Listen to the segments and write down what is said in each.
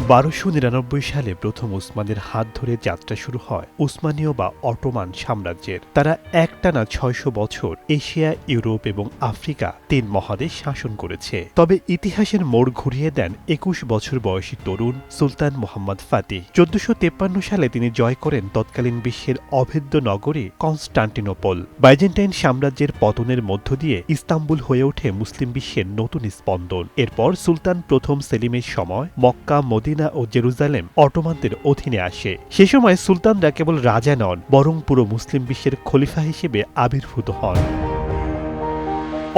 1299 সালে প্রথম উসমানের হাত ধরে যাত্রা শুরু হয় উসমানীয় বা অটোমান সাম্রাজ্যের। তারা একটানা 600 বছর এশিয়া, ইউরোপ এবং আফ্রিকা 3 মহাদেশ শাসন করেছে। তবে ইতিহাসের মোড় ঘুরিয়ে দেন 21 বছর বয়সী তরুণ সুলতান মোহাম্মদ ফাতিহ। 1453 সালে তিনি জয় করেন তৎকালীন বিশ্বের অভেদ্য নগরী কনস্টান্টিনোপল। বাইজেন্টাইন সাম্রাজ্যের পতনের মধ্য দিয়ে ইস্তাম্বুল হয়ে ওঠে মুসলিম বিশ্বের নতুন স্পন্দন। এরপর সুলতান প্রথম সেলিমের সময় মক্কা, মদিনা ও জেরুজালেম অটোমানদের অধীনে আসে। সে সময় সুলতানরা কেবল রাজা নন, বরং পুরো মুসলিম বিশ্বের খলিফা হিসেবে আবির্ভূত হন।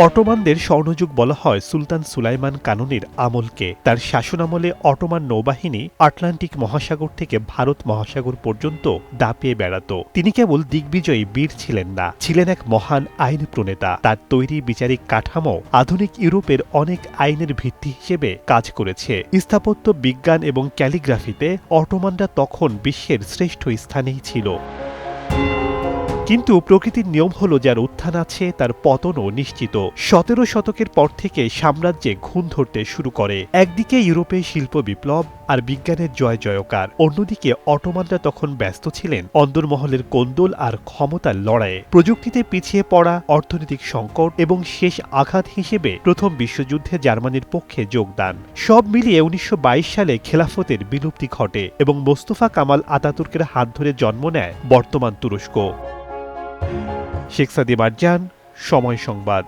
অটোমানদের স্বর্ণযুগ বলা হয় সুলতান সুলাইমান কানুনের আমলকে। তার শাসনামলে অটোমান নৌবাহিনী আটলান্টিক মহাসাগর থেকে ভারত মহাসাগর পর্যন্ত দাপিয়ে বেড়াত। তিনি কেবল দিগ্বিজয়ী বীর ছিলেন না, ছিলেন এক মহান আইন প্রণেতা। তার তৈরি বিচারিক কাঠামো আধুনিক ইউরোপের অনেক আইনের ভিত্তি হিসেবে কাজ করেছে। স্থাপত্য, বিজ্ঞান এবং ক্যালিগ্রাফিতে অটোমানরা তখন বিশ্বের শ্রেষ্ঠ স্থানেই ছিল। কিন্তু প্রকৃতির নিয়ম হল, যার উত্থান আছে তার পতনও নিশ্চিত। 17 শতকের পর থেকে সাম্রাজ্যে ঘুণ ধরতে শুরু করে। একদিকে ইউরোপে শিল্প বিপ্লব আর বিজ্ঞানের জয় জয়কার, অন্যদিকে অটোমানরা তখন ব্যস্ত ছিলেন অন্দরমহলের কোন্দল আর ক্ষমতার লড়াইয়ে। প্রযুক্তিতে পিছিয়ে পড়া, অর্থনৈতিক সংকট এবং শেষ আঘাত হিসেবে প্রথম বিশ্বযুদ্ধে জার্মানির পক্ষে যোগদান। সব মিলিয়ে 1922 সালে খেলাফতের বিলুপ্তি ঘটে এবং মোস্তফা কামাল আতাতুর্কের হাত ধরে জন্ম নেয় বর্তমান তুরস্ক। শেখ সাদি মারজান, সময় সংবাদ।